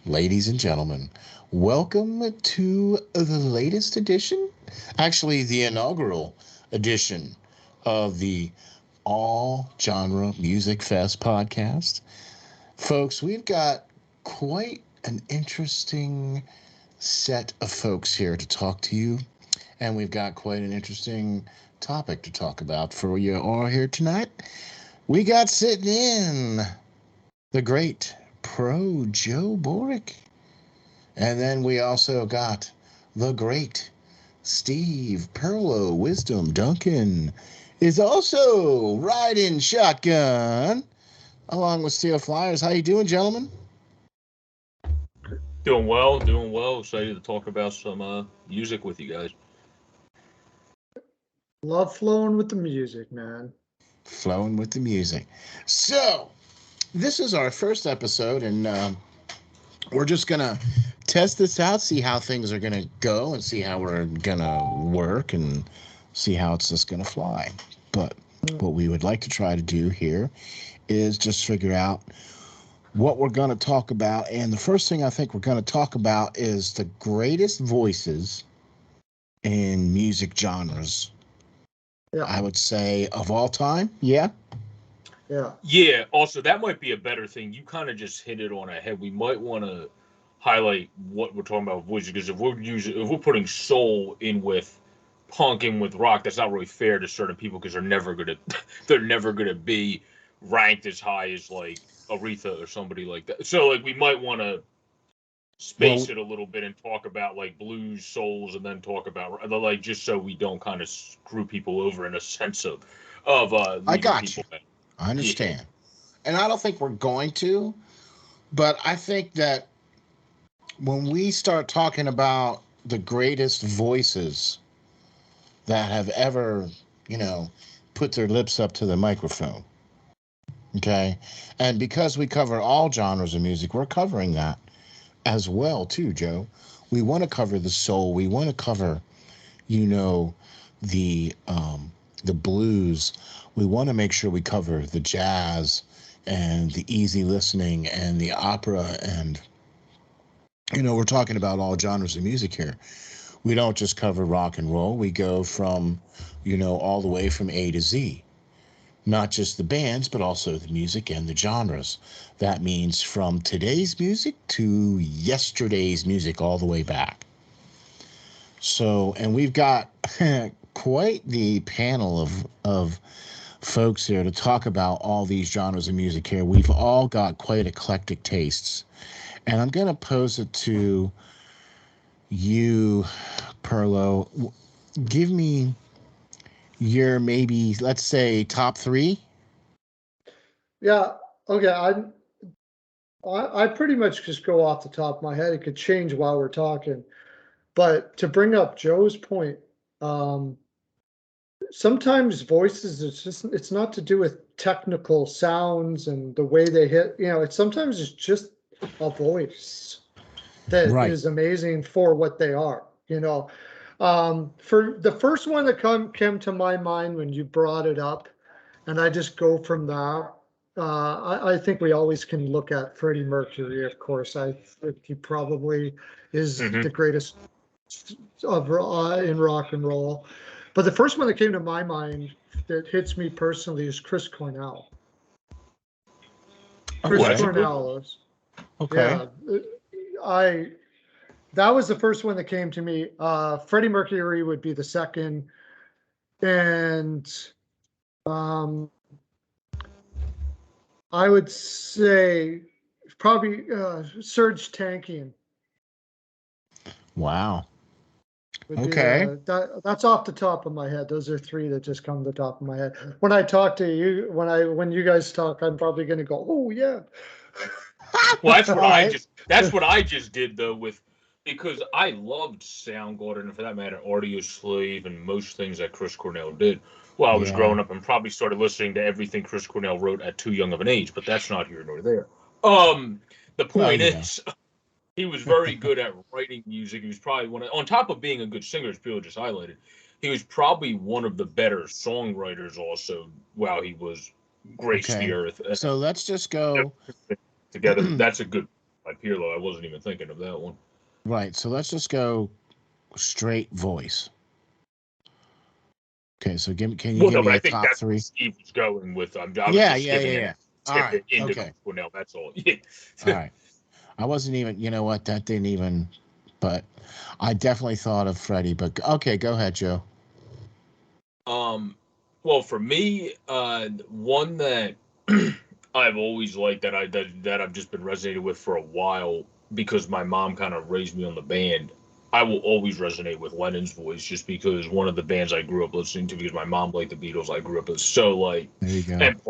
ladies and gentlemen, welcome to the latest edition, actually the inaugural edition of the All Genre Music Fest podcast. Folks, we've got quite an interesting set of folks here to talk to you, and we've got quite an interesting topic to talk about for you all here tonight. We got sitting in the great Pro Joe Boric. And then we also got the great Steve Perlow Wisdom Duncan is also riding shotgun along with Steel Flyers. How you doing, gentlemen? Doing well. Excited to talk about some music with you guys. Love flowing with the music, man. Flowing with the music. So, this is our first episode, and we're just going to test this out, see how things are going to go, and see how we're going to work, and see how it's just going to fly. But what we would like to try to do here is just figure out what we're going to talk about. And the first thing I think we're going to talk about is the greatest voices in music genres. Yeah. I would say of all time. Yeah. Yeah. Also, that might be a better thing. You kind of just hit it on a head. We might want to highlight what we're talking about voices, because if we're putting soul in with punk and with rock, that's not really fair to certain people, because they're never gonna be ranked as high as like Aretha or somebody like that. So like we might want to space it a little bit and talk about like blues, souls, and then talk about like, just so we don't kind of screw people over in a sense of I got you. I understand. Yeah. And I don't think we're going to, but I think that when we start talking about the greatest voices that have ever, put their lips up to the microphone, okay? And because we cover all genres of music, we're covering that as well too, Joe. We want to cover the soul. We want to cover, the blues. We want to make sure we cover the jazz and the easy listening and the opera. And, we're talking about all genres of music here. We don't just cover rock and roll. We go from, all the way from A to Z. Not just the bands, but also the music and the genres. That means from today's music to yesterday's music, all the way back. So, and we've got quite the panel of folks here to talk about all these genres of music here. We've all got quite eclectic tastes. And I'm going to pose it to you, Perlow. Give me your maybe, let's say, top three. Yeah. Okay. I pretty much just go off the top of my head. It could change while we're talking. But to bring up Joe's point, sometimes voices, it's not to do with technical sounds and the way they hit. Sometimes it's just a voice that is amazing for what they are. For the first one that came to my mind when you brought it up, and I just go from that. I think we always can look at Freddie Mercury, of course. I think he probably is the greatest of in rock and roll. But the first one that came to my mind that hits me personally is Chris Cornell. Cornell is. Okay. Yeah, that was the first one that came to me. Freddie Mercury would be the second, and I would say probably Serge Tankian. Wow. Okay. That's off the top of my head. Those are three that just come to the top of my head. When I talk to you, when you guys talk, I'm probably going to go, oh yeah. Well, that's what I just did though, because I loved Soundgarden, and for that matter, Audio Slave, and most things that Chris Cornell did while I was growing up, and probably started listening to everything Chris Cornell wrote at too young of an age. But that's not here nor there. The point is, he was very good at writing music. He was probably on top of being a good singer, as people just highlighted, he was probably one of the better songwriters also while he was graced the earth. So let's just go together. That's a good. my Pirlo. I wasn't even thinking of that one. Right. So let's just go straight voice. Okay. So can you give me a top three? Steve was going with. I was yeah. All right. Okay. Cornell. That's all. Yeah. All right. I wasn't even. You know what? That didn't even. But I definitely thought of Freddie. But okay, go ahead, Joe. Well, for me, one that I've always liked that I've just been resonating with for a while because my mom kind of raised me on the band. I will always resonate with Lennon's voice just because one of the bands I grew up listening to because my mom liked the Beatles. I grew up with there you go. And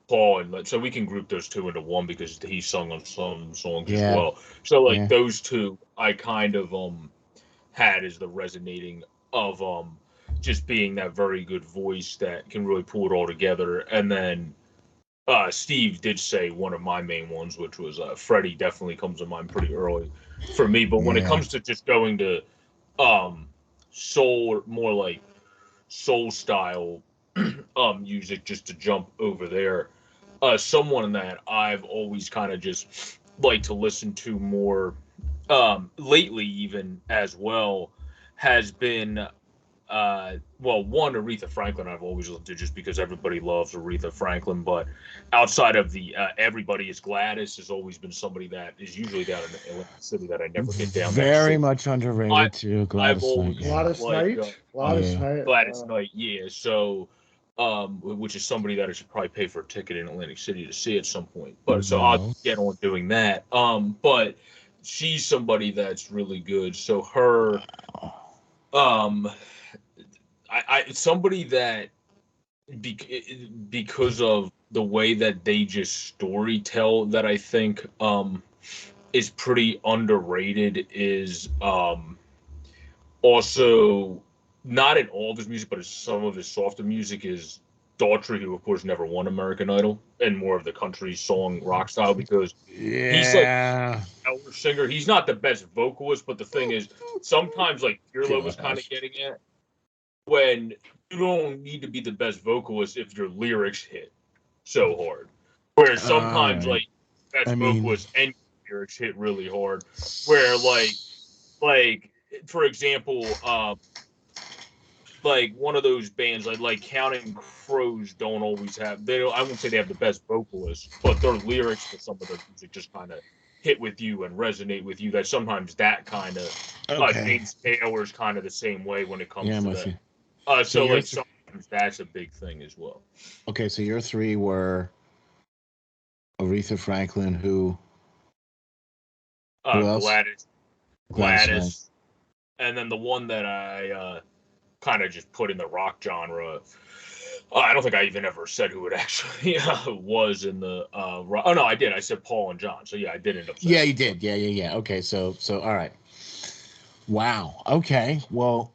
Paul, and so we can group those two into one because he sung on some songs as well. So those two I kind of had as the resonating of just being that very good voice that can really pull it all together. And then Steve did say one of my main ones, which was Freddie definitely comes to mind pretty early for me. But when it comes to just going to soul, more like soul style music, just to jump over there, someone that I've always kind of just liked to listen to more lately even as well has been one, Aretha Franklin I've always listened to just because everybody loves Aretha Franklin, but outside of the Everybody Is Gladys has always been somebody that is usually down in Atlantic City that I never get down there. Very much underrated too. Gladys Knight. Gladys Knight, yeah. So, which is somebody that I should probably pay for a ticket in Atlantic City to see at some point. But so I'll get on doing that. But she's somebody that's really good. So her, somebody that because of the way that they just story tell that I think is pretty underrated is also not in all of his music, but some of his softer music is Daughtry, who of course never won American Idol, and more of the country song rock style because he's like an elder singer. He's not the best vocalist, but the thing is sometimes like Pirlo was kind of getting at when you don't need to be the best vocalist if your lyrics hit so hard. Whereas sometimes like best vocalist and lyrics hit really hard. Where like for example, like one of those bands like Counting Crows don't always have I won't say they have the best vocalists, but their lyrics for some of their music just kind of hit with you and resonate with you. That sometimes that kind of James Taylor's kind of the same way when it comes to that. So like sometimes that's a big thing as well. Okay, so your three were Aretha Franklin, who else? Gladys, and then the one that I kind of just put in the rock genre. I don't think I even ever said who it actually was in the. Oh no, I did. I said Paul and John. So yeah, I did end up. Yeah, you did. Yeah. Okay, so all right. Wow. Okay. Well,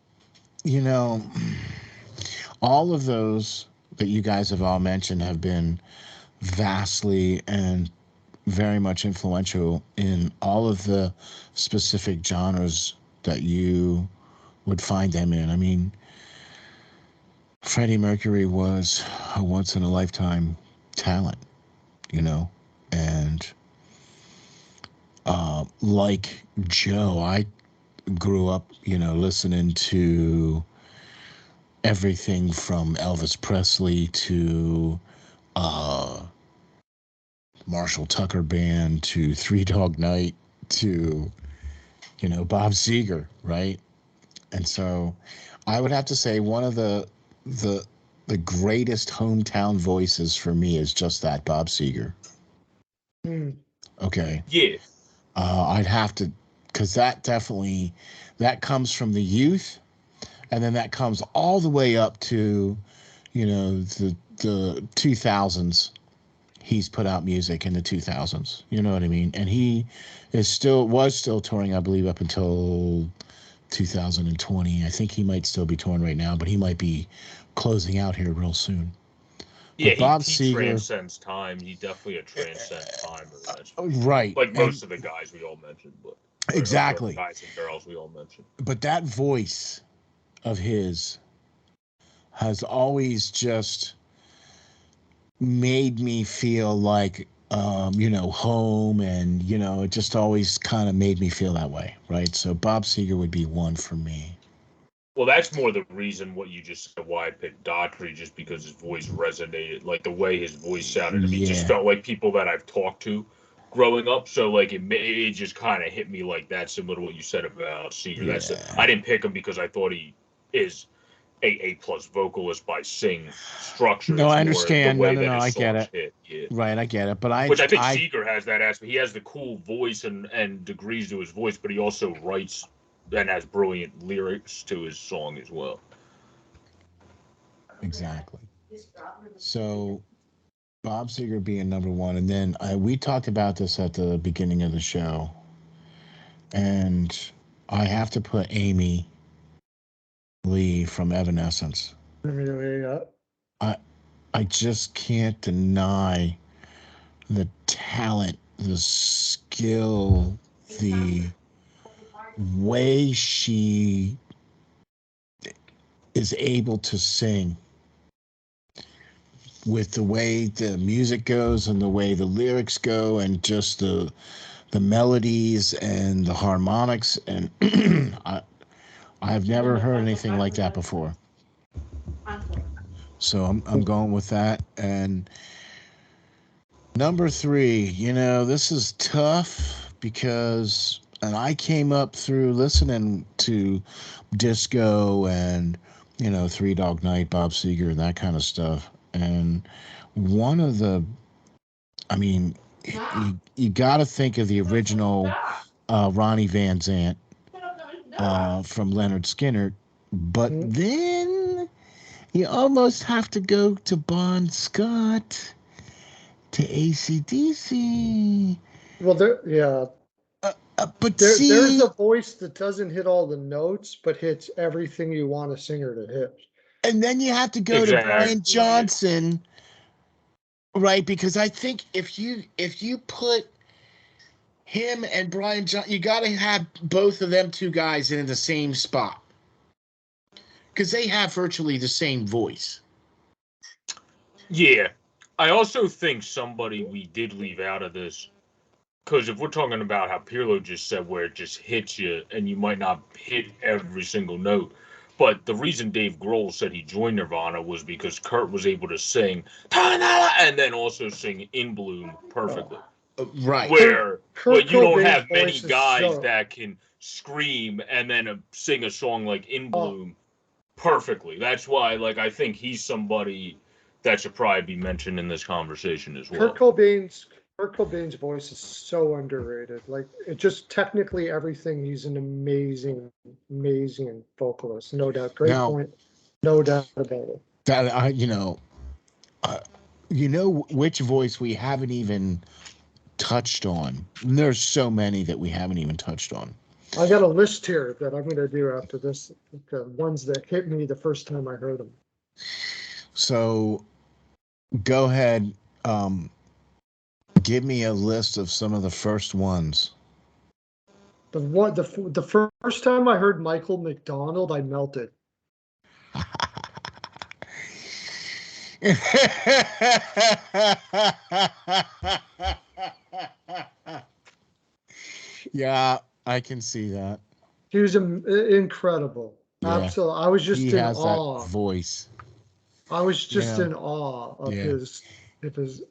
all of those that you guys have all mentioned have been vastly and very much influential in all of the specific genres that you would find them in. I mean, Freddie Mercury was a once-in-a-lifetime talent, and like Joe, I grew up, listening to everything from Elvis Presley to Marshall Tucker Band to Three Dog Night to, Bob Seeger, right? And so I would have to say one of the greatest hometown voices for me is just that, Bob Seeger. Okay. Yeah. I'd have to, because that comes from the youth, and then that comes all the way up to, the 2000s. He's put out music in the 2000s. You know what I mean? And he was still touring, I believe, up until 2020. I think he might still be touring right now, but he might be closing out here real soon. Yeah, Bob Seeger transcends time. He definitely transcends time. Right. Like most of the guys we all mentioned. But exactly. Guys and girls we all mentioned. But that voice of his has always just made me feel like home, and it just always kind of made me feel that way, right? So Bob Seger would be one for me. Well, that's more the reason what you just said why I picked Daughtry, just because his voice resonated, like the way his voice sounded to me, just felt like people that I've talked to growing up. So like it just kind of hit me like that, similar to what you said about Seeger. Yeah. I didn't pick him because I thought he is a plus vocalist by sing structure. No, I understand. No, I get it. Hit. Yeah. Right, I get it. But which I think Seeger has that aspect. He has the cool voice and degrees to his voice, but he also writes and has brilliant lyrics to his song as well. Exactly. So Bob Seger being number one, and then we talked about this at the beginning of the show, and I have to put Amy Lee from Evanescence. I just can't deny the talent, the skill, the way she is able to sing, with the way the music goes and the way the lyrics go, and just the melodies and the harmonics, and I've never heard anything like that before. So I'm going with that. And number 3, this is tough because, and I came up through listening to disco and, Three Dog Night, Bob Seger, and that kind of stuff. And one of the, you got to think of the original Ronnie Van Zant from Leonard Skinner, but then you almost have to go to Bon Scott, to AC/DC. Well, but there's a voice that doesn't hit all the notes, but hits everything you want a singer to hit. And then you have to go to Brian Johnson, right? Because I think if you put him and Brian Johnson, you got to have both of them two guys in the same spot, because they have virtually the same voice. Yeah. I also think somebody we did leave out of this, because if we're talking about how Pirlo just said, where it just hits you and you might not hit every single note, but the reason Dave Grohl said he joined Nirvana was because Kurt was able to sing and then also sing In Bloom perfectly. Right. Where you don't have many guys that can scream and then sing a song like In Bloom perfectly. That's why, I think he's somebody that should probably be mentioned in this conversation as well. Kurt Cobain's voice is so underrated. It just technically everything. He's an amazing vocalist, no doubt. Great point, no doubt about it. That which voice we haven't even touched on. There's so many that we haven't even touched on. I got a list here that I'm going to do after this. The ones that hit me the first time I heard them. So, go ahead. Give me a list of some of the first ones. The first time I heard Michael McDonald, I melted. Yeah, I can see that. He was incredible. Yeah. Absolutely. I was just in awe. That voice. I was just in awe of his. It was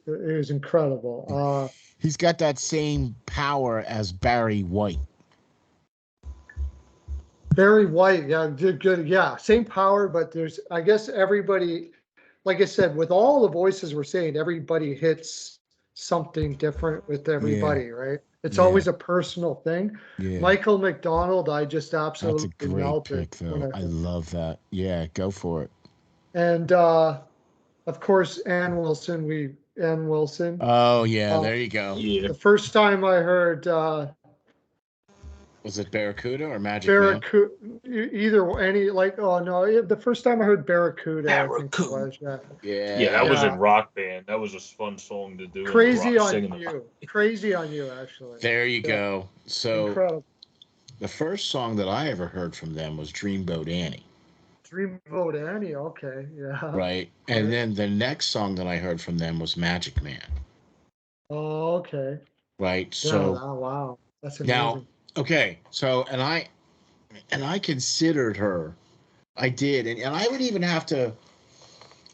incredible. He's got that same power as Barry White. Barry White, yeah, good, yeah, same power, but I guess everybody, like I said, with all the voices we're saying, everybody hits something different with everybody, right? It's always a personal thing. Yeah. Michael McDonald, I just absolutely melted. That's a great pick, though. I love that. Yeah, go for it. And of course, Ann Wilson. Oh yeah, there you go. Yeah. The first time I heard. Was it Barracuda or Magic Barracuda? The first time I heard Barracuda. I think it was, that was in Rock Band. That was a fun song to do. Crazy on You. Crazy on You, actually. There you go. So incredible. The first song that I ever heard from them was Dreamboat Annie. Dreamboat Annie, okay, yeah. Right. And then the next song that I heard from them was Magic Man. Oh, okay. Right. Yeah, So wow. That's now, amazing. okay. So, and I considered her. I did. And I would even have to,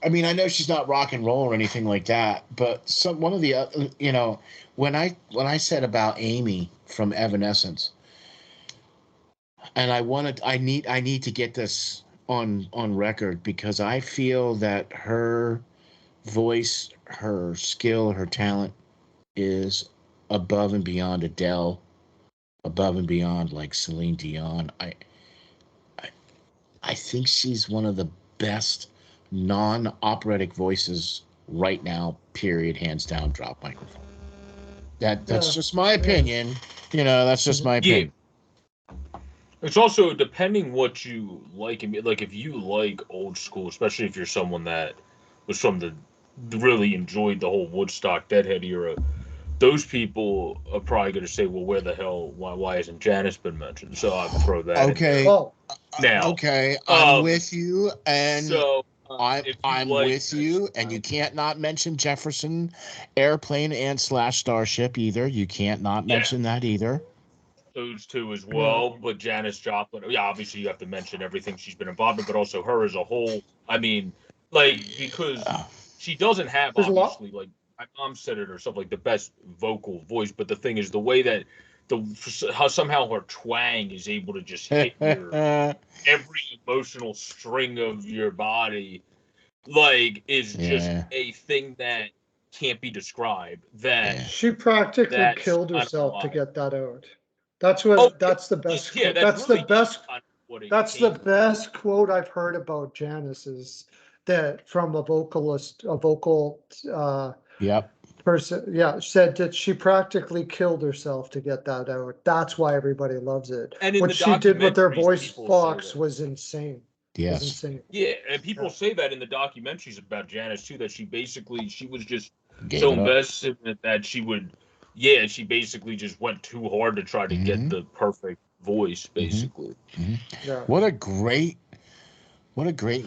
I mean, I know she's not rock and roll or anything like that, but one of the, when I said about Amy from Evanescence, and I need to get this on record, because I feel that her voice, her skill, her talent is above and beyond Adele, above and beyond like Celine Dion. I think she's one of the best non-operatic voices right now, period, hands down, drop microphone. That's just my opinion. That's just my opinion. It's also depending what you like. Like if you like old school, especially if you're someone that was from really enjoyed the whole Woodstock Deadhead era, those people are probably going to say, well, where the hell, why hasn't Janice been mentioned? So I'll throw that in there. Oh. Now, okay, I'm with you, and so I'm with you, and you can't not mention Jefferson Airplane and / Starship either. You can't not mention that either. Those two as well, but Janice Joplin, obviously you have to mention everything she's been involved in, but also her as a whole. I mean, because she doesn't have, obviously, like my mom said it herself, like the best vocal voice, but the thing is the way that how somehow her twang is able to just hit your every emotional string of your body, is just a thing that can't be described. That she practically killed herself to get that out. That's what. That's the best. Yeah, that's the best. That's the with. best quote I've heard about Janice, is that from a vocal person, said that she practically killed herself to get that out. That's why everybody loves it. And what she did with her voice box was insane. Yes. Was insane. Yeah, and people say that in the documentaries about Janice too, that she was just so invested in it that she basically just went too hard to try to get the perfect voice, basically. Yeah. What a great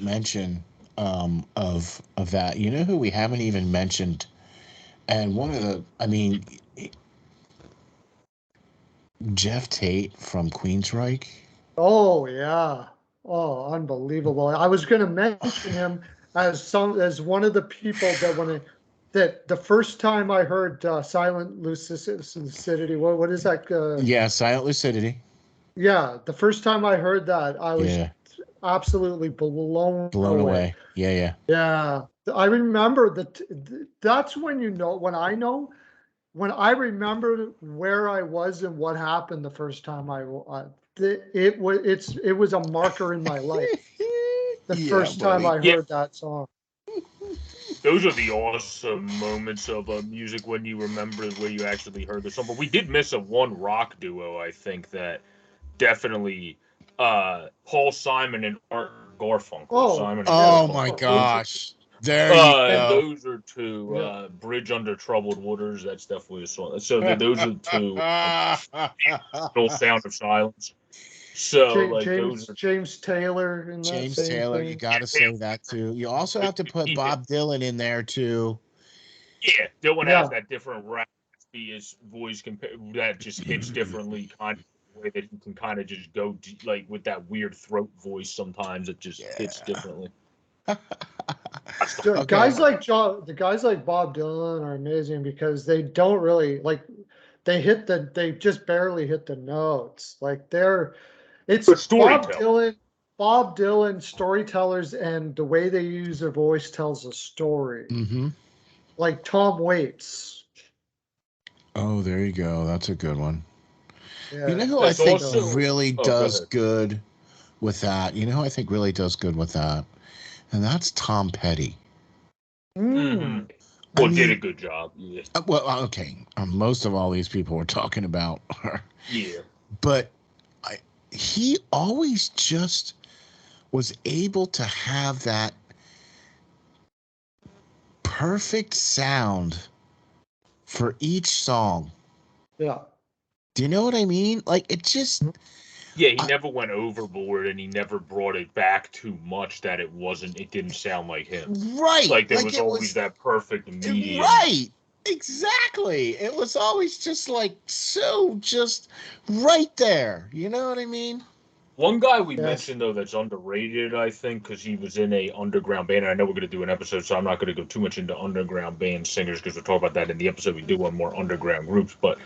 mention of that. You know who we haven't even mentioned, and Jeff Tate from Queenstrike. Oh yeah. Oh, unbelievable. I was going to mention him as one of the people that the first time I heard Silent Lucidity, what is that? Silent Lucidity. Yeah, the first time I heard that, I was absolutely blown away. Yeah. I remember that's when when I remember where I was and what happened the first time it was a marker in my life. The first time I heard that song. Those are the awesome moments of music when you remember where you actually heard the song. But we did miss one rock duo, I think, that definitely Paul Simon and Art Garfunkel. Oh my gosh. There you go. Those are two. Bridge Under Troubled Waters. That's definitely a song. So those are two. No Sound of Silence. So James Taylor. James Taylor. You got to say that too. You also have to put Bob Dylan in there too. Yeah, Dylan has that different raspy voice that just hits differently, kind of the way that he can kind of just go with that weird throat voice. Sometimes it just hits differently. Guys like Bob Dylan are amazing because they don't really they just barely hit the notes. It's Bob Dylan storytellers, and the way they use their voice tells a story. Mm-hmm. Like Tom Waits. Oh, there you go. That's a good one. Yeah. You know who I think really does good with that? You know who I think really does good with that? And that's Tom Petty. Did a good job. Yeah. Well, okay. Most of all these people we're talking about are. Yeah. But he always just was able to have that perfect sound for each song. Yeah. Do you know what I mean? It just... Yeah, he never went overboard, and he never brought it back too much that it didn't sound like him. Right. There was always that perfect medium. Right. Exactly. It was always just like so just right there. You know what I mean? One guy we mentioned though that's underrated, I think, because he was in a underground band. And I know we're going to do an episode, so I'm not going to go too much into underground band singers because we'll talk about that in the episode we do on more underground groups. But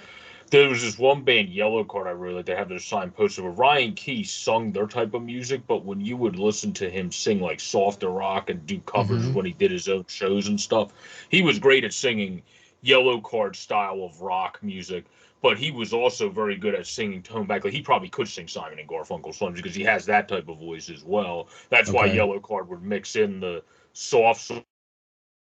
there was this one band, Yellow Card, I really like. They have their sign posted where Ryan Key sung their type of music, but when you would listen to him sing like softer rock and do covers when he did his own shows and stuff, he was great at singing Yellow Card style of rock music. But he was also very good at singing tone back. Like he probably could sing Simon and Garfunkel songs because he has that type of voice as well. That's why Yellow Card would mix in the soft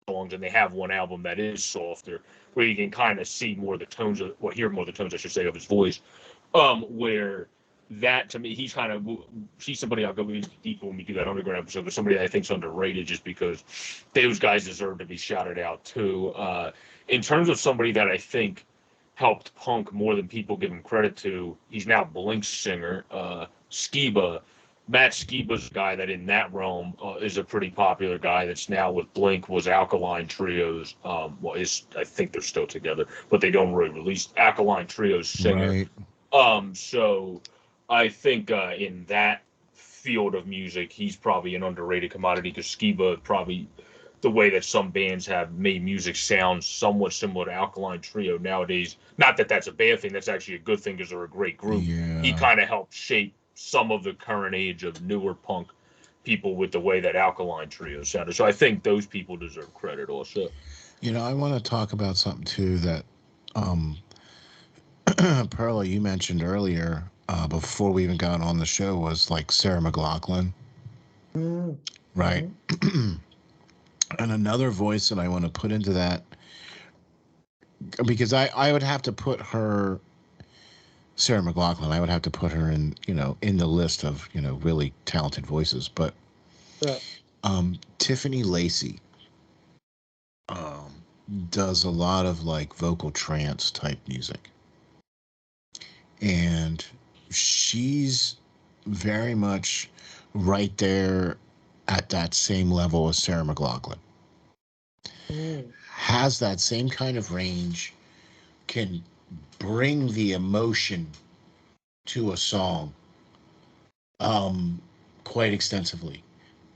songs, and they have one album that is softer, where you can kind of see more of the tones of, well, hear more of the tones, I should say, of his voice. Where that to me, he's somebody I'll go into deeper when we do that underground episode, but somebody that I think's underrated just because those guys deserve to be shouted out too. In terms of somebody that I think helped punk more than people give him credit to, he's now Blink's singer, Skiba. Matt Skiba's a guy that in that realm is a pretty popular guy that's now with Blink, was Alkaline Trio's. I think they're still together, but they don't really release Alkaline Trio's singer. Right. So I think in that field of music, he's probably an underrated commodity because Skiba probably, the way that some bands have made music sound somewhat similar to Alkaline Trio nowadays. Not that that's a bad thing. That's actually a good thing because they're a great group. Yeah. He kind of helped shape some of the current age of newer punk people with the way that Alkaline Trio sounded. So I think those people deserve credit also. You know, I want to talk about something too that Perla, you mentioned earlier before we even got on the show was like Sarah McLachlan. Mm-hmm. Right. And another voice that I want to put into that, because I would have to put her, Sarah McLachlan, I would have to put her in, in the list of, really talented voices. But Tiffany Lacy does a lot of like vocal trance type music. And she's very much right there at that same level as Sarah McLachlan. Has that same kind of range, can bring the emotion to a song quite extensively,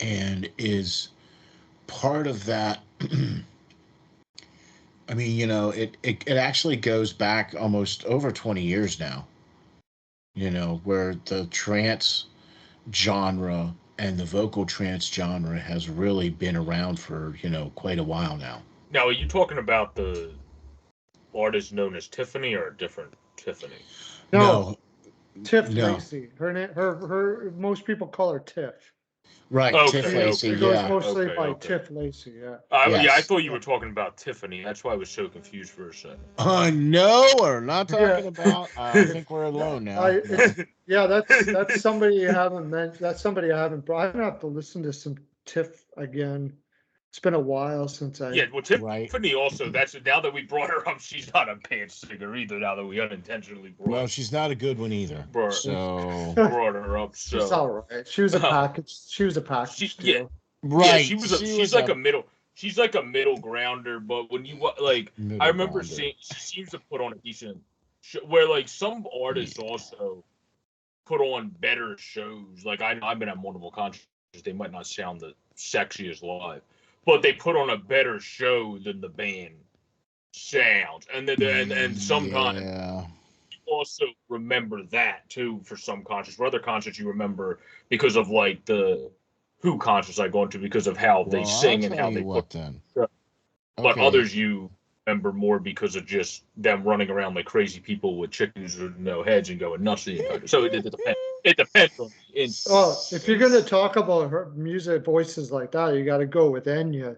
and is part of that. I mean, it actually goes back almost over 20 years now, where the trance genre and the vocal trance genre has really been around for, quite a while now. Now, are you talking about the artist known as Tiffany or a different Tiffany? No. Tiff Lacy. Her most people call her Tiff. Right, Tiff Lacy. It goes mostly by Tiff Lacy. Yeah. Yeah, I thought you were talking about Tiffany. That's why I was so confused for a second. No, we're not talking about. I think we're alone now. That's somebody you haven't mentioned. That's somebody I haven't brought. I'm gonna have to listen to some Tiff again. It's been a while since I. Yeah, well, Tiffany also. That's now that we brought her up. She's not a bad singer either. Now that we unintentionally brought. Well, she's not a good one either. Brought her up. So she's all right. She was a package. She was a package. Right. Yeah, she's like a middle. She's like a middle grounder. But when you I remember seeing, she seems to put on a decent. Where like some artists also put on better shows. Like I've been at multiple concerts. They might not sound the sexiest live, but they put on a better show than the band sounds. And then sometimes you also remember that too for some concerts. For other concerts you remember because of like the Who concerts I go into because of how they sing and how they put them. But others you remember more because of just them running around like crazy people with chickens with no heads and going nuts. So it depends. It depends on the instance. Well, if you're going to talk about her music voices like that, you got to go with Enya.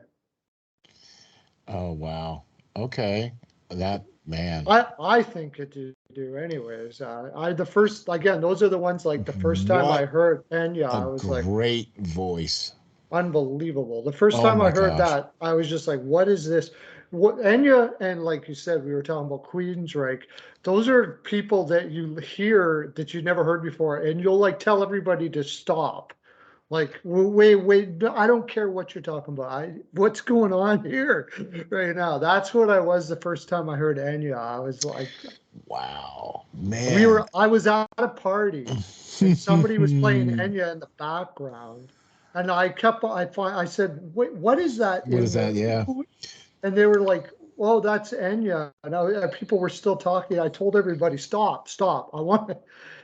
Oh, wow. Okay. That, man. I think it do anyways. Those are the ones like the first time I heard Enya, I was like. Great voice. Unbelievable. The first time I heard that, I was just like, what is this? What Enya, and like you said, we were talking about Queenstrike. Those are people that you hear that you never heard before, and you'll like tell everybody to stop. Like, wait, I don't care what you're talking about. What's going on here right now? That's what I was the first time I heard Enya. I was like, wow, man. I was at a party and somebody was playing Enya in the background. And I said, wait, what is that? What is that? Yeah. And they were like, oh, that's Enya. And people were still talking. I told everybody, stop.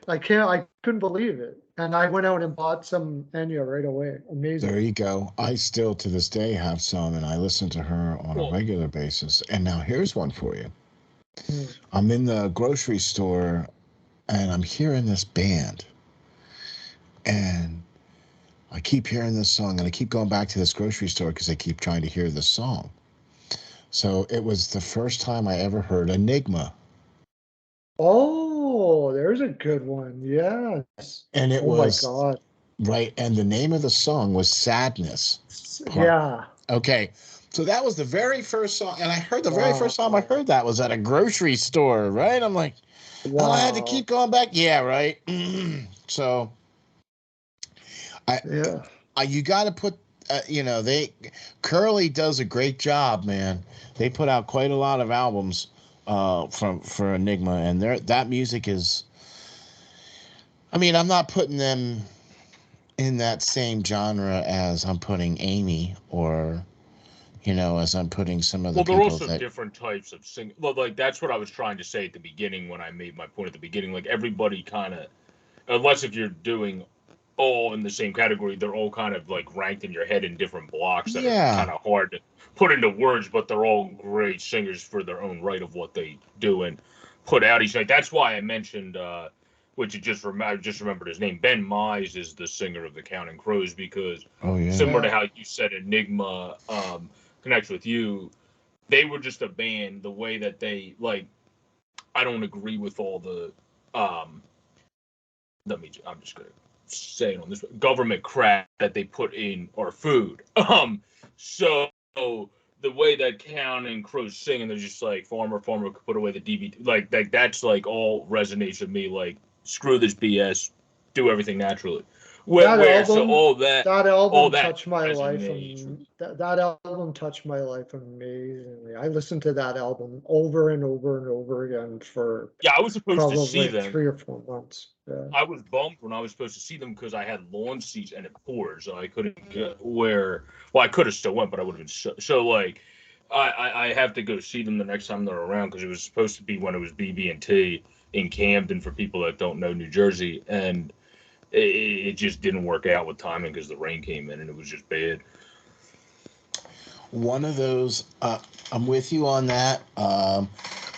I couldn't believe it. And I went out and bought some Enya right away. Amazing. There you go. I still to this day have some, and I listen to her on a regular basis. And now here's one for you. I'm in the grocery store and I'm hearing this band. And I keep hearing this song, and I keep going back to this grocery store because I keep trying to hear this song. So it was the first time I ever heard Enigma. Oh, there's a good one. Yes. And it was, oh my God. Right. And the name of the song was Sadness. Yeah. Okay. So that was the very first song. And I heard the very first time I heard that was at a grocery store, right? I'm like, I had to keep going back. Yeah, right. So you got to put, Curly does a great job, man. They put out quite a lot of albums for Enigma, and that music is, I mean, I'm not putting them in that same genre as I'm putting Amy or, as I'm putting some of the people. Well, they're also different types of singing. Well, like, that's what I was trying to say at the beginning when I made my point at the beginning. Like, everybody kind of, unless if you're doing all in the same category, they're all kind of like ranked in your head in different blocks that are kind of hard to put into words, but they're all great singers for their own right of what they do and put out each night. That's why I mentioned, which I just remembered his name. Ben Mize is the singer of the Counting Crows, because similar to how you said Enigma connects with you, they were just a band. The way that they, like, I don't agree with all the I'm just gonna say it on this government crap that they put in our food. So the way that Counting Crows sing, and they're just like, farmer could put away the DVD, like that's like all resonates with me. Like, screw this BS, do everything naturally. That album touched my life. That album touched my life amazingly. I listened to that album over and over and over again for I was supposed to see them 3 or 4 months. Yeah. I was bummed when I was supposed to see them because I had lawn seats and it poured, so I couldn't get where. Well, I could have still went, but I would have been so like. I have to go see them the next time they're around, because it was supposed to be when it was BB&T in Camden, for people that don't know New Jersey, and it just didn't work out with timing because the rain came in and it was just bad. One of those, I'm with you on that.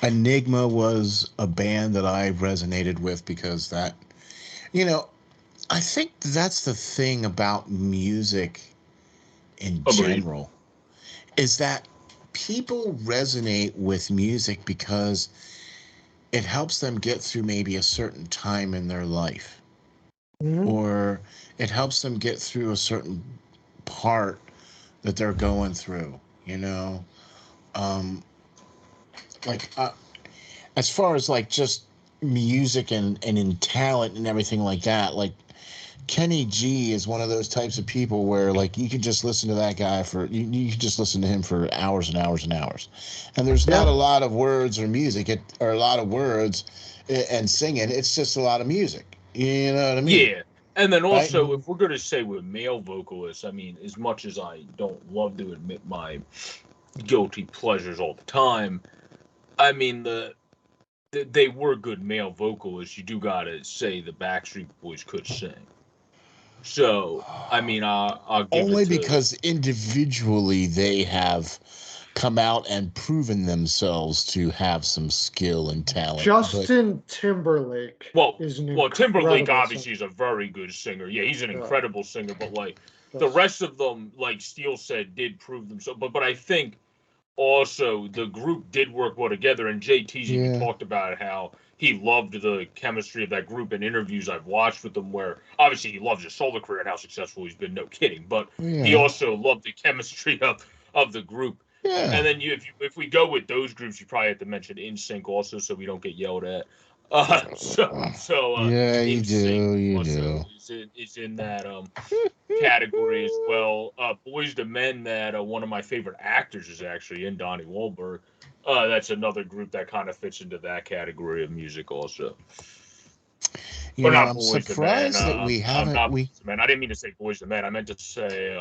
Enigma was a band that I resonated with because that, I think that's the thing about music in general, is that people resonate with music because it helps them get through maybe a certain time in their life. Or it helps them get through a certain part that they're going through, as far as like just music and in talent and everything like that. Like, Kenny G is one of those types of people where, like, you can just listen to that guy you can just listen to him for hours and hours and hours, and there's not a lot of words or music or a lot of words and singing. It's just a lot of music. You know what I mean? Yeah. And then also, if we're going to say with male vocalists, I mean, as much as I don't love to admit my guilty pleasures all the time, I mean, they were good male vocalists. You do got to say the Backstreet Boys could sing. So, I mean, I'll give only it to, because individually they have come out and proven themselves to have some skill and talent. Justin Timberlake. Timberlake obviously is a very good singer. Yeah, he's an incredible singer. But like the rest of them, like Steele said, did prove themselves. But I think also the group did work well together. And JT's even talked about how he loved the chemistry of that group in interviews I've watched with them, where obviously he loves his solo career and how successful he's been. No kidding. But he also loved the chemistry of the group. Yeah. And then if we go with those groups, you probably have to mention NSYNC also, so we don't get yelled at. Yeah, you do. You do. Is in that category as well. Boys to Men, that one of my favorite actors is actually in, Donnie Wahlberg. That's another group that kind of fits into that category of music also. You know, I'm surprised that we haven't. Man, I didn't mean to say Boys to Men. I meant to say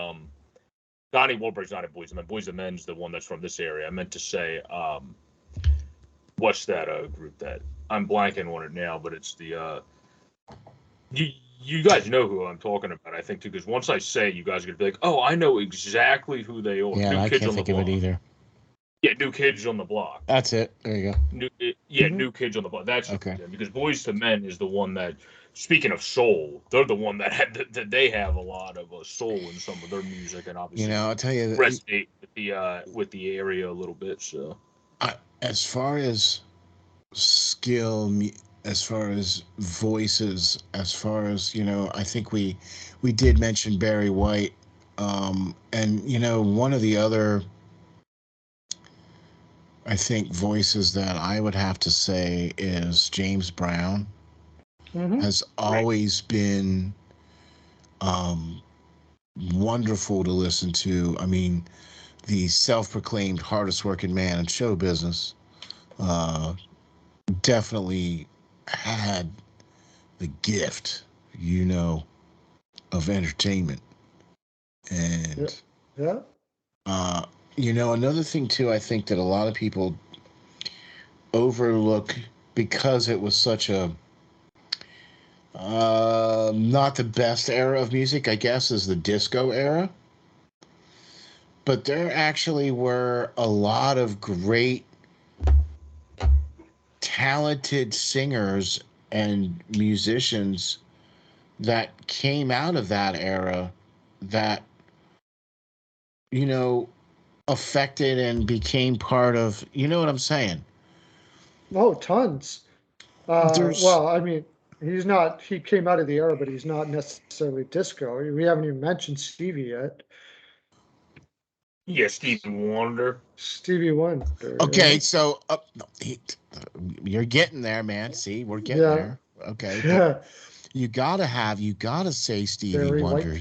Donnie Wahlberg's not in Boys to Men. Boys to Men's the one that's from this area. I meant to say what's that group that I'm blanking on it now, but it's the you guys know who I'm talking about, I think, too, because once I say it, you guys are gonna be like, oh, I know exactly who they are. Yeah, I can't think of it either. Yeah, New Kids on the Block. That's it. There you go. New Kids on the Block. That's okay. Because Boys to Men is the one that, speaking of soul, they're the one that they have a lot of soul in some of their music, and obviously, you know, I'll tell you, resonate with the area a little bit. So, as far as skill, as far as voices, as far as, you know, I think we did mention Barry White, and you know, one of the other, I think, voices that I would have to say is James Brown. Has always been wonderful to listen to. I mean, the self-proclaimed hardest working man in show business definitely had the gift, you know, of entertainment. And you know, another thing too, I think that a lot of people overlook, because it was such a not the best era of music, I guess, is the disco era. But there actually were a lot of great, talented singers and musicians that came out of that era that, you know, affected and became part of, you know what I'm saying? Oh, tons. Well, I mean, he came out of the era, but he's not necessarily disco. We haven't even mentioned Stevie yet. Yeah, Stevie Wonder. Okay, so you're getting there, man. See, we're getting there. Okay. But you gotta say Stevie Barry Wonder.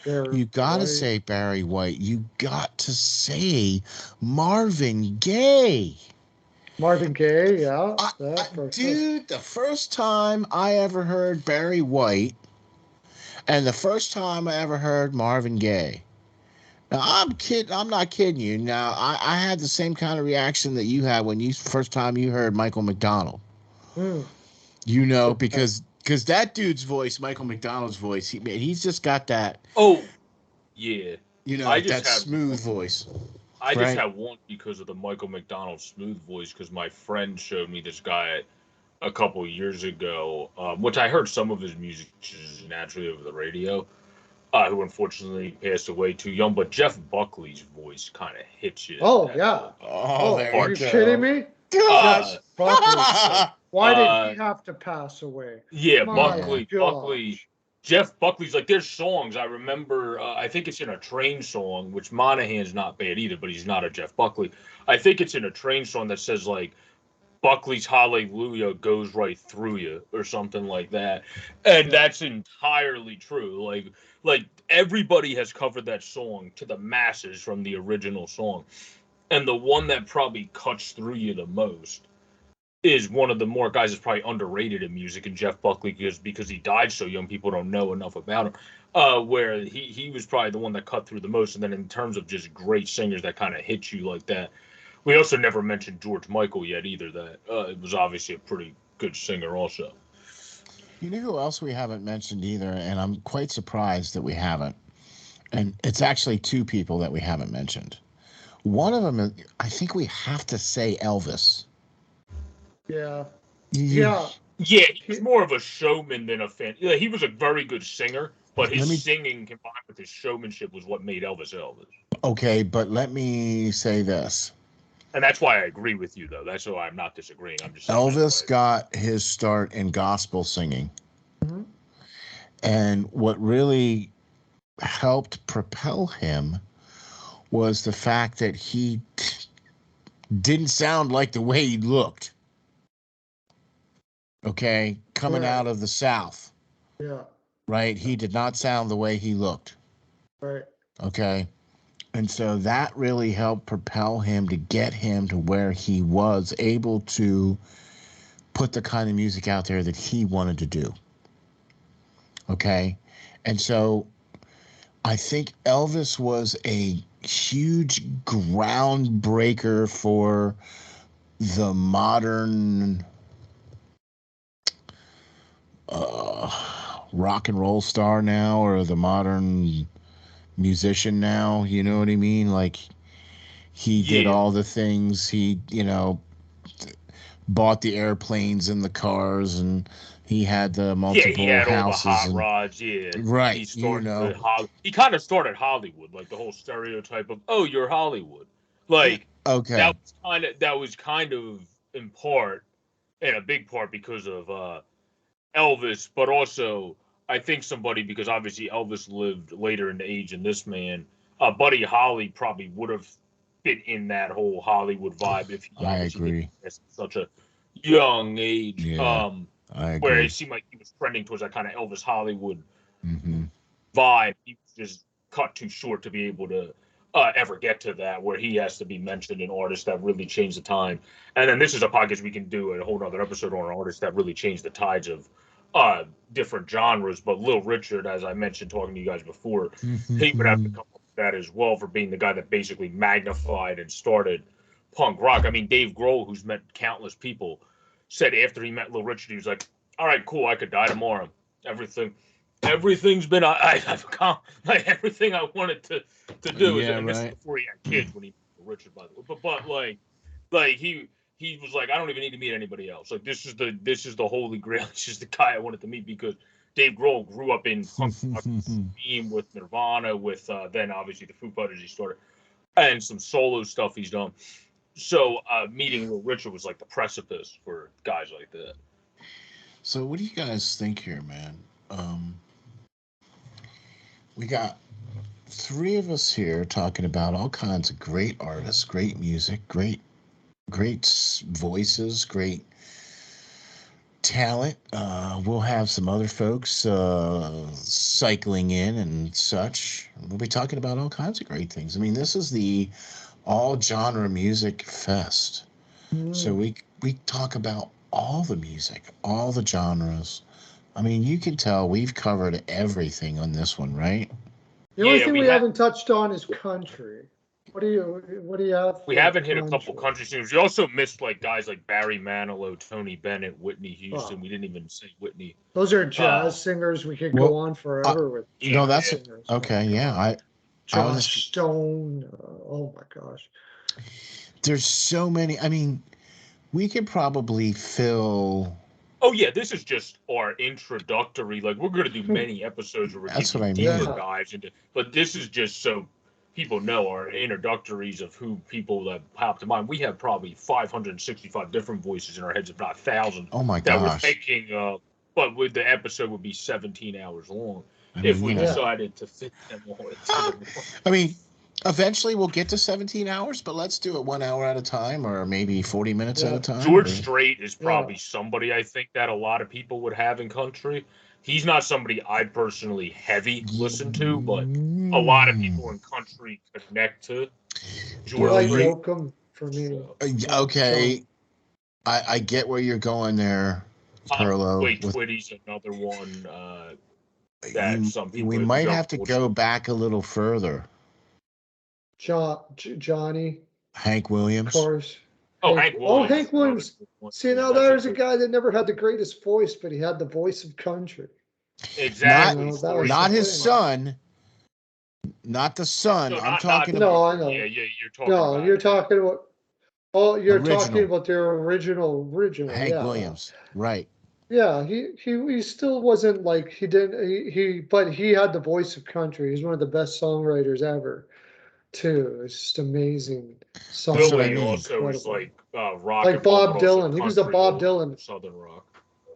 You gotta say Barry White. You got to say Marvin Gaye. Marvin Gaye, yeah. Dude, the first time I ever heard Barry White and the first time I ever heard Marvin Gaye. Now, I'm not kidding you. Now, I had the same kind of reaction that you had when first time you heard Michael McDonald. You know, because that dude's voice, Michael McDonald's voice, he's just got that. Oh, yeah. You know, that smooth voice. I just have one because of the Michael McDonald smooth voice, because my friend showed me this guy a couple years ago, which I heard some of his music just naturally over the radio, who unfortunately passed away too young. But Jeff Buckley's voice kind of hits you. Oh, yeah. Are you kidding me? Gosh. Why did he have to pass away? Yeah, Buckley. Jeff Buckley's, like, there's songs I remember. I think it's in a Train song, which Monahan's not bad either, but he's not a Jeff Buckley. I think it's in a Train song that says, like, Buckley's Hallelujah goes right through you, or something like that. And that's entirely true. Like everybody has covered that song to the masses from the original song. And the one that probably cuts through you the most is one of the more guys that's probably underrated in music, and Jeff Buckley, because he died so young, people don't know enough about him. Where he was probably the one that cut through the most. And then in terms of just great singers that kind of hit you like that, we also never mentioned George Michael yet either. That it was obviously a pretty good singer also. You know who else we haven't mentioned either, and I'm quite surprised that we haven't. And it's actually two people that we haven't mentioned. One of them, I think we have to say Elvis. Yeah. Yeah, he's more of a showman than a fan. Yeah, he was a very good singer, but his singing combined with his showmanship was what made Elvis Elvis. Okay, but let me say this. And that's why I agree with you, though. That's why I'm not disagreeing. I'm just saying Elvis got his start in gospel singing. Mm-hmm. And what really helped propel him was the fact that he didn't sound like the way he looked. okay, coming Right. out of the South, Yeah. right? He did not sound the way he looked, Right. okay? And so that really helped propel him to get him to where he was able to put the kind of music out there that he wanted to do, okay? And so I think Elvis was a huge groundbreaker for the modern rock and roll star now, or the modern musician now. You know what I mean? Like, he did all the things. He, bought the airplanes and the cars, and he had the multiple he had houses all the hot and rods. right. He started he kind of started Hollywood, like the whole stereotype of, oh, you're Hollywood. Like, okay, that was kind of in part, and a big part, because of Elvis, but also I think somebody, because obviously Elvis lived later in the age than this man. Buddy Holly probably would have fit in that whole Hollywood vibe if he I obviously agree. did at such a young age. Yeah, I agree. Where it seemed like he was trending towards that kind of Elvis Hollywood Mm-hmm. vibe. He was just cut too short to be able to ever get to that, where he has to be mentioned in artists that really changed the time. And then this is a podcast we can do a whole other episode on artists that really changed the tides of different genres. But Little Richard, as I mentioned talking to you guys before, he would have to come up with that as well, for being the guy that basically magnified and started punk rock. I mean, Dave Grohl, who's met countless people, said after he met Little Richard, he was like, all right, cool, I could die tomorrow. Everything's been I've come, like, everything I wanted to do. Yeah, and this is before he had kids, when he met Richard, by the way. But like he was like, I don't even need to meet anybody else. Like, this is the holy grail. This is the guy I wanted to meet, because Dave Grohl grew up in punk rock scene with Nirvana, with then obviously the Foo Fighters he started, and some solo stuff he's done. So meeting Little Richard was like the precipice for guys like that. So what do you guys think here, man? We got three of us here talking about all kinds of great artists, great music, great voices, great talent. We'll have some other folks cycling in and such. We'll be talking about all kinds of great things. I mean, this is the All Genre Music Fest. So we talk about all the music, all the genres. I mean, you can tell we've covered everything on this one, right? The only thing we haven't touched on is country. What do you have? We haven't hit a couple country singers. We also missed like guys like Barry Manilow, Tony Bennett, Whitney Houston. We didn't even say Whitney. Those are jazz singers. We could go on forever with. No, that's singers. Okay. Yeah, Josh Stone. Oh my gosh. There's so many. I mean, we could probably fill. Oh yeah, this is just our introductory. Like, we're going to do many episodes where we're doing deeper dives into. But this is just so people know our introductories of who people that pop to mind. We have probably 565 different voices in our heads, if not 1,000. Oh my gosh! That we're thinking. But with the episode would be 17 hours long if we decided to fit them all. I mean, eventually we'll get to 17 hours, but let's do it 1 hour at a time, or maybe 40 minutes at a time. George Strait is probably somebody I think that a lot of people would have in country. He's not somebody I personally heavy listen to, but a lot of people in country connect to George Strait. For me. Okay, I get where you're going there, Carlo. Twitty's another one that some people. We might have to go back a little further. Johnny. Hank Williams. Of course. Hank Williams. Hank Williams. See, now there's a guy that never had the greatest voice, but he had the voice of country. Exactly. Not his son. Not the son. I'm talking about. No, I know. Yeah, you're talking about. No, you're talking about. Oh, you're talking about their original. Hank Williams, right? Yeah, he still wasn't like he didn't but he had the voice of country. He's one of the best songwriters ever, too. It's just amazing. Billy also was like rock, like Bob Dylan. He was the Bob Dylan. Southern rock.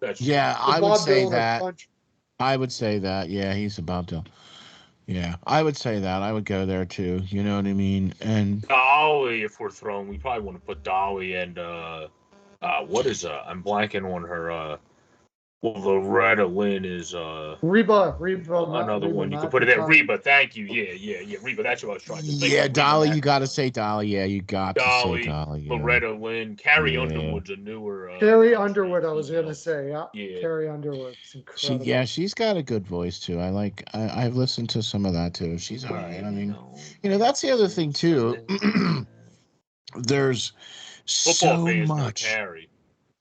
I would say that. I would say that. Yeah, he's a Bob Dylan. Yeah, I would say that. I would go there too. You know what I mean? And Dolly, if we're throwing, we probably want to put Dolly and what is I'm blanking on her Well, Loretta Lynn is Reba, another Reba one. You could put it there. McEntire. Reba, thank you. Yeah. Reba, that's what I was trying to think. Yeah, of. Dolly, you got to say Dolly. Yeah, you got to say Dolly. Yeah. Loretta Lynn, Carrie Underwood's a newer. Carrie Underwood, I was gonna say, yeah. Carrie Underwood's incredible. She's got a good voice too. I've listened to some of that too. She's all right. I mean, that's the other thing too. There's Football so fans much, Carrie.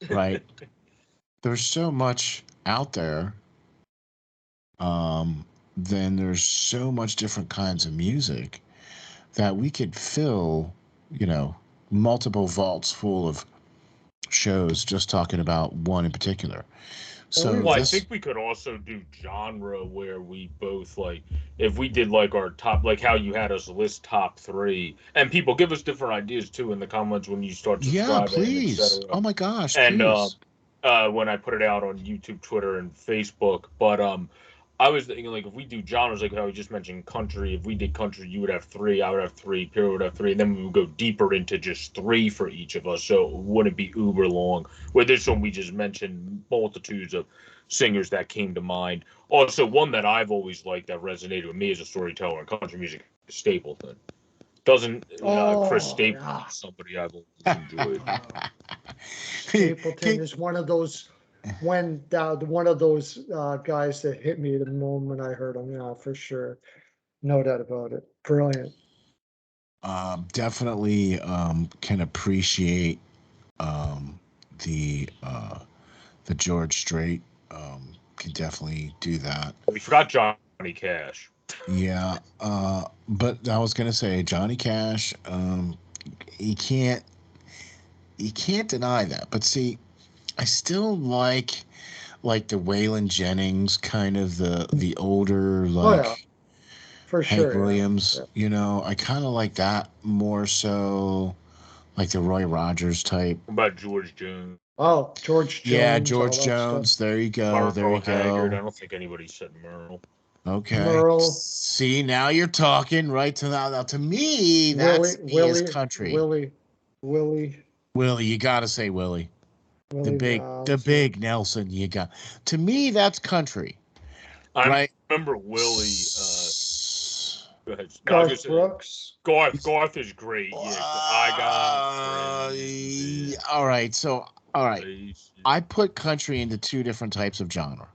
right? There's so much out there. Then there's so much different kinds of music that we could fill, multiple vaults full of shows just talking about one in particular. So I think we could also do genre where we both if we did our top, how you had us list top 3, and people give us different ideas too in the comments when you start subscribing. Yeah, please. Oh my gosh, and please. When I put it out on YouTube, Twitter, and Facebook, but I was thinking if we do genres how we just mentioned country. If we did country, you would have 3, I would have 3, Pierre would have 3, and then we would go deeper into just 3 for each of us. So it wouldn't be uber long. Where this one we just mentioned multitudes of singers that came to mind. Also, one that I've always liked that resonated with me as a storyteller in country music is Stapleton. Chris Stapleton is somebody I've always enjoyed. Stapleton is one of those. One of those guys that hit me the moment I heard him, for sure. No doubt about it. Brilliant. Definitely can appreciate the George Strait. Can definitely do that. We forgot Johnny Cash. Yeah, but I was gonna say Johnny Cash. You can't deny that. But see, I still like the Waylon Jennings, kind of the older for Hank sure, Williams. Yeah. I kind of like that more so, like the Roy Rogers type. What about George Jones? Oh, George Jones. Yeah, George Jones. There you go. Merle there you Haggard. go. I don't think anybody said Merle. Okay. Merle. See, now you're talking right to now. Now, to me, that's Willie, country. Willie. You got to say Willie. The big Nelson. You got. To me, that's country. I remember Willie. Go ahead. Garth Brooks. Garth is great. Yeah. All right. So, all right. I put country into 2 different types of genre.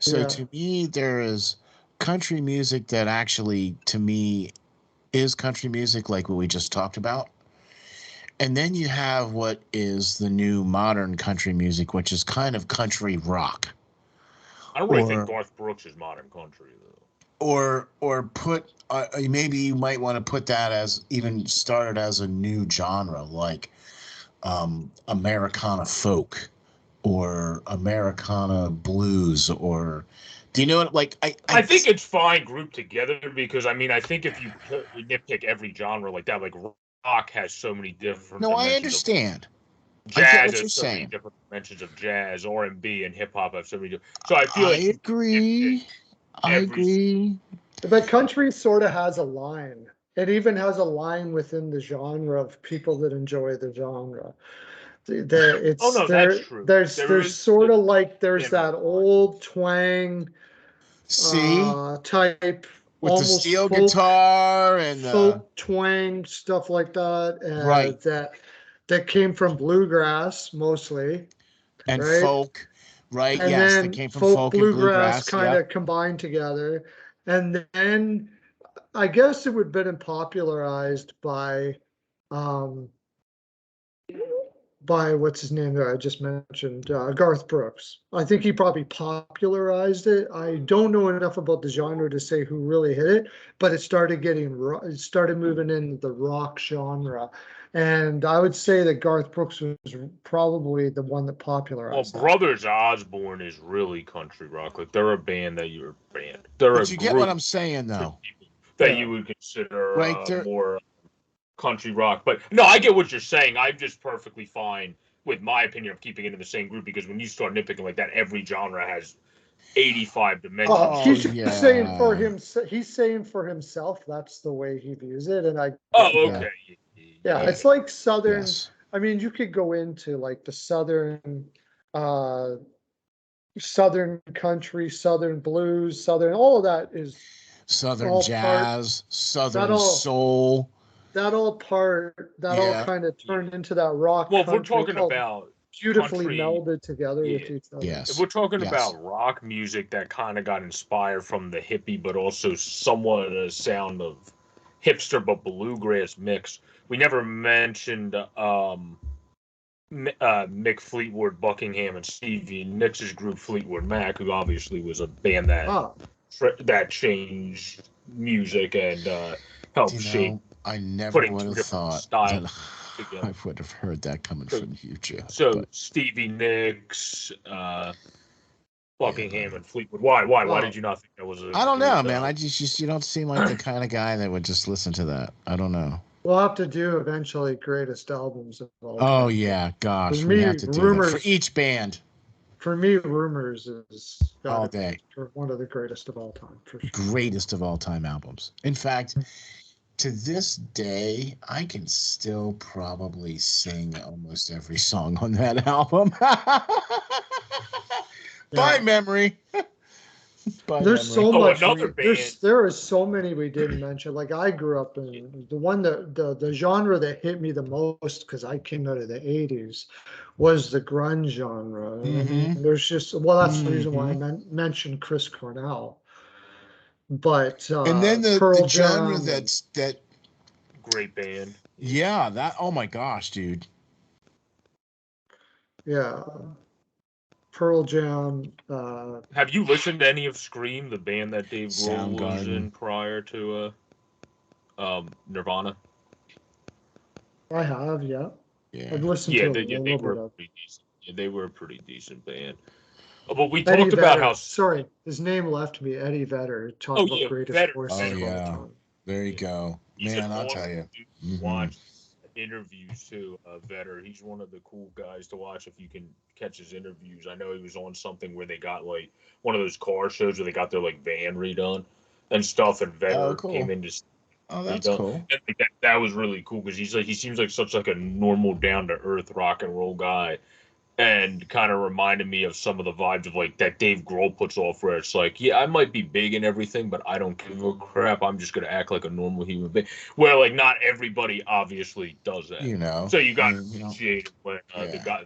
So to me, there is country music that actually, to me, is country music, like what we just talked about. And then you have what is the new modern country music, which is kind of country rock. I don't really think Garth Brooks is modern country, though. Or put maybe you might want to put that as even started as a new genre, like Americana folk or Americana blues, or do you know what? Like I think it's fine grouped together because I think if you nitpick every genre like that, like rock has so many different. No, I understand. Jazz has so many different dimensions of jazz, R&B, and hip hop have so many. So I feel I agree. But country sort of has a line. It even has a line within the genre of people that enjoy the genre. That's true. There's sort of like there's that old twang type with the steel guitar and folk twang stuff like that, and right. that came from bluegrass mostly, and right? folk, right? And yes, then they came from folk bluegrass kind of combined together, and then I guess it would have been popularized by what's his name there I just mentioned, Garth Brooks. I think he probably popularized it. I don't know enough about the genre to say who really hit it, but it started moving into the rock genre. And I would say that Garth Brooks was probably the one that popularized. Well, Brothers Osborne is really country rock. Like they're a band that you're a band. But you get what I'm saying, though. That you would consider more country rock. But no, I get what you're saying. I'm just perfectly fine with my opinion of keeping it in the same group, because when you start nitpicking like that, every genre has 85 dimensions. He's saying for him. He's saying for himself. That's the way he views it, and I. Okay. Yeah, it's like Southern. Yes. I mean, you could go into like the Southern Southern country, Southern blues, Southern, all of that is Southern all jazz, that Southern all soul. that all Yeah. kind of turned into that rock Well, if we're country, talking all about beautifully country, melded together with yeah. each other. If Yes. we're talking Yes. about rock music that kind of got inspired from the hippie, but also somewhat a sound of hipster but bluegrass mix, we never mentioned Mick Fleetwood Buckingham and Stevie Nicks' group Fleetwood Mac, who obviously was a band that changed music and helped shape I never putting would two have different thought styles that together. I would have heard that coming from you, Jeff. So Stevie Nicks, Buckingham, and Fleetwood. Why did you not think that was a I don't know, good, man. I just you don't seem like the kind of guy that would just listen to that. I don't know. We'll have to do eventually greatest albums of all time. Oh yeah, gosh, For we me, have to do Rumors that for each band. For me, Rumors is All day. one of the greatest of all time, for sure. Greatest of all time albums. In fact, to this day, I can still probably sing almost every song on that album. By memory. There's so much. Another band. There is so many we didn't mention. Like I grew up in the one that the genre that hit me the most because I came out of the '80s was the grunge genre. Mm-hmm. There's just that's the reason why I mentioned Chris Cornell. But and then the genre that great band. Yeah, that oh my gosh, dude. Yeah. Pearl Jam. Have you listened to any of Scream, the band that Dave Grohl was Soundgarden. in prior to Nirvana? I have, yeah. Yeah. I've listened to a little bit of. Pretty decent. Yeah, they were a pretty decent band. But we Eddie talked Vedder. about how. Sorry, his name left me. Eddie Vedder. Talk about greatest voices of all time. There you go, man. I'll tell you. Watch interviews too, Vedder. He's one of the cool guys to watch if you can catch his interviews. I know he was on something where they got like one of those car shows where they got their like van redone and stuff, and Vedder came in to. Oh, that's cool. And that was really cool because he seems like such like a normal, down to earth rock and roll guy. And kind of reminded me of some of the vibes of like that Dave Grohl puts off, where it's like, yeah, I might be big and everything, but I don't give a crap. I'm just gonna act like a normal human being. Where like not everybody obviously does that. So you got to appreciate when the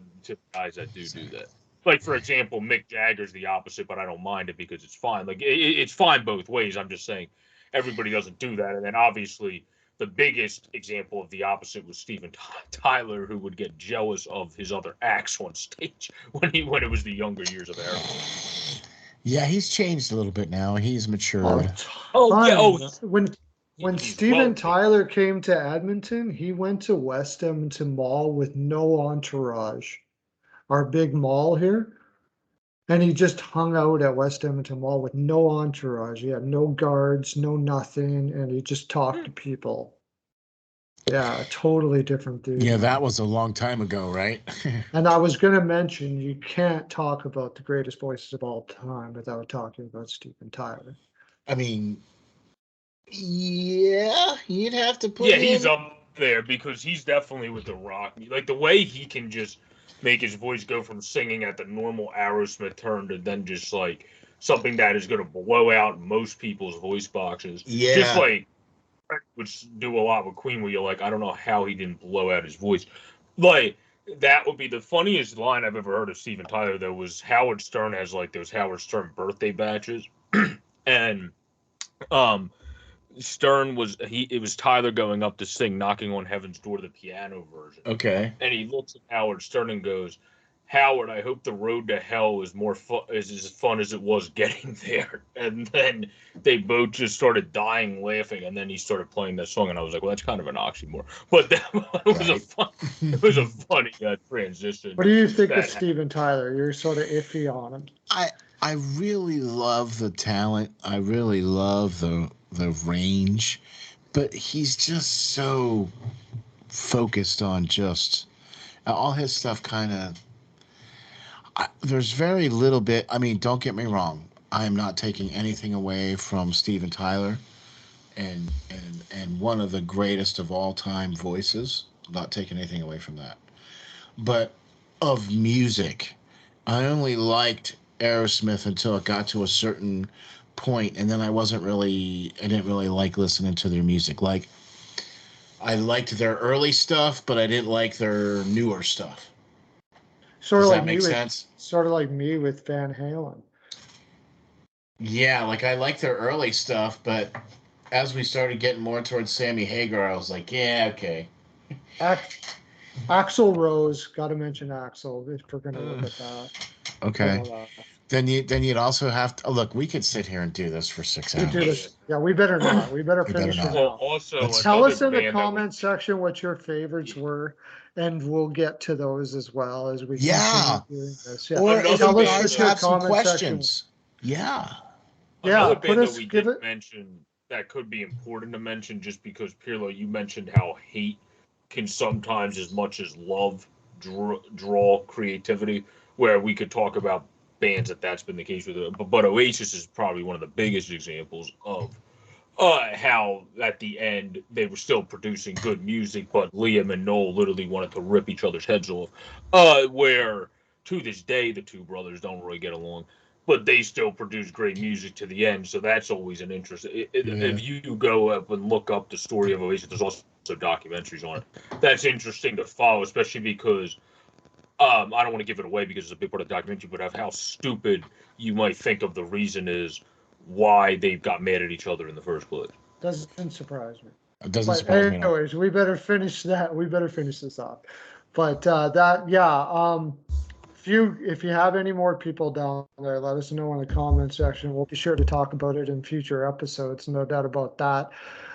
guys that do that. Like for example, Mick Jagger's the opposite, but I don't mind it because it's fine. Like it's fine both ways. I'm just saying everybody doesn't do that, and then obviously. The biggest example of the opposite was Steven Tyler, who would get jealous of his other acts on stage when it was the younger years of Aerosmith. Yeah, he's changed a little bit now. He's matured. When Steven Tyler came to Edmonton, he went to West Edmonton Mall with no entourage, our big mall here. And he just hung out at West Edmonton Mall with no entourage. He had no guards, no nothing, and he just talked to people. Yeah, totally different dude. Yeah, that was a long time ago, right? And I was going to mention, you can't talk about the greatest voices of all time without talking about Steven Tyler. I mean, yeah, you'd have to put him. He's up there because he's definitely with the rock. Like the way he can just make his voice go from singing at the normal Aerosmith turn to then just like something that is going to blow out most people's voice boxes. Yeah. Just like would do a lot with Queen where you're like, I don't know how he didn't blow out his voice. Like that would be the funniest line I've ever heard of Steven Tyler, though, was Howard Stern has like those Howard Stern birthday batches. And Stern it was Tyler going up to sing Knocking on Heaven's Door, the piano version. Okay. And he looks at Howard Stern and goes, Howard, I hope the road to hell is as fun as it was getting there. And then they both just started dying laughing, and then he started playing that song, and I was like, well, that's kind of an oxymoron. But that was a funny transition. What do you think of Steven Tyler? You're sort of iffy on him. I really love the talent. I really love the range, but he's just so focused on just all his stuff kind of. There's very little bit. I mean, don't get me wrong. I'm not taking anything away from Steven Tyler, and one of the greatest of all time voices. I'm not taking anything away from that. But of music, I only liked Aerosmith until it got to a certain point, and then I didn't really like listening to their music. Like, I liked their early stuff, but I didn't like their newer stuff. Does that make sense? Sort of like me with Van Halen. Yeah, like I liked their early stuff, but as we started getting more towards Sammy Hagar, I was like, yeah, okay. Axl Rose, got to mention Axl if we're going to look at that. Okay. Then you'd also have to look. We could sit here and do this for 6 hours. Yeah, we better not. We better finish it. Well, also, tell us in the comment section what your favorites were, and we'll get to those as well as we continue doing this. Yeah. Or if tell you us guys have some questions. Yeah. Another band that we didn't mention that could be important to mention, just because, Pirlo, you mentioned how hate can sometimes, as much as love, draw creativity, where we could talk about bands that's been the case with it. But Oasis is probably one of the biggest examples of how at the end they were still producing good music, but Liam and Noel literally wanted to rip each other's heads off. Where to this day the two brothers don't really get along, but they still produce great music to the end. So that's always an interest. If you go up and look up the story of Oasis, there's also documentaries on it. That's interesting to follow, especially because I don't want to give it away because it's a big part of the documentary, but of how stupid you might think of the reason is why they got mad at each other in the first place. Doesn't surprise me. It doesn't surprise me. Anyways, we better finish that. We better finish this up. But if you have any more people down there, let us know in the comment section. We'll be sure to talk about it in future episodes, no doubt about that.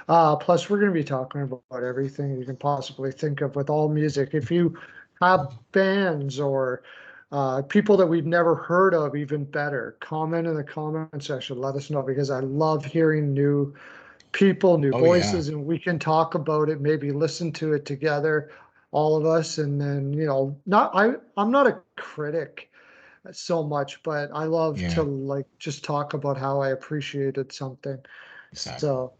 Plus, we're going to be talking about everything you can possibly think of with all music. If you have bands or people that we've never heard of, even better, comment in the comment section. Let us know, because I love hearing new people, new voices, and we can talk about it, maybe listen to it together, all of us. And then, I'm not a critic so much, but I love to just talk about how I appreciated something. Exactly. So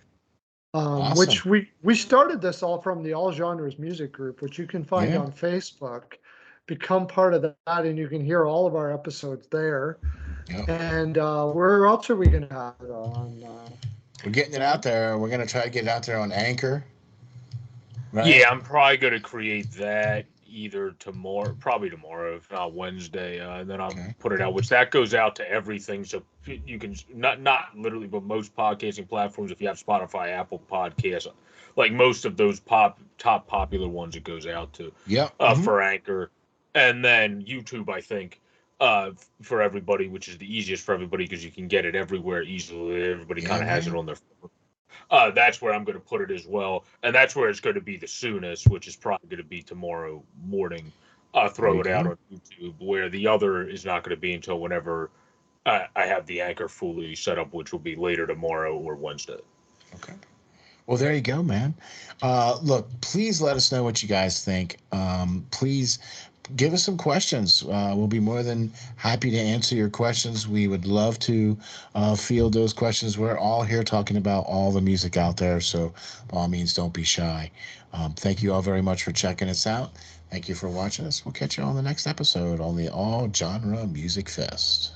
awesome. Which we started this all from the All Genres Music Group, which you can find on Facebook. Become part of that, and you can hear all of our episodes there. Yep. And where else are we going to have it on? We're getting it out there. We're going to try to get it out there on Anchor. Right? Yeah, I'm probably going to create that either tomorrow, probably tomorrow, if not Wednesday, and then I'll put it out, which that goes out to everything. So you can, not literally, but most podcasting platforms, if you have Spotify, Apple Podcasts, like most of those top popular ones, it goes out to for Anchor. And then YouTube, I think, for everybody, which is the easiest for everybody because you can get it everywhere easily. Everybody kind of has it on their phone. That's where I'm going to put it as well. And that's where it's going to be the soonest, which is probably going to be tomorrow morning. Throw it out on YouTube, where the other is not going to be until whenever I have the Anchor fully set up, which will be later tomorrow or Wednesday. Okay. Well, there you go, man. Look, please let us know what you guys think. Please give us some questions. We'll be more than happy to answer your questions. We would love to field those questions. We're all here talking about all the music out there, so by all means, don't be shy. Thank you all very much for checking us out. Thank you for watching us. We'll catch you on the next episode on the All Genre Music Fest.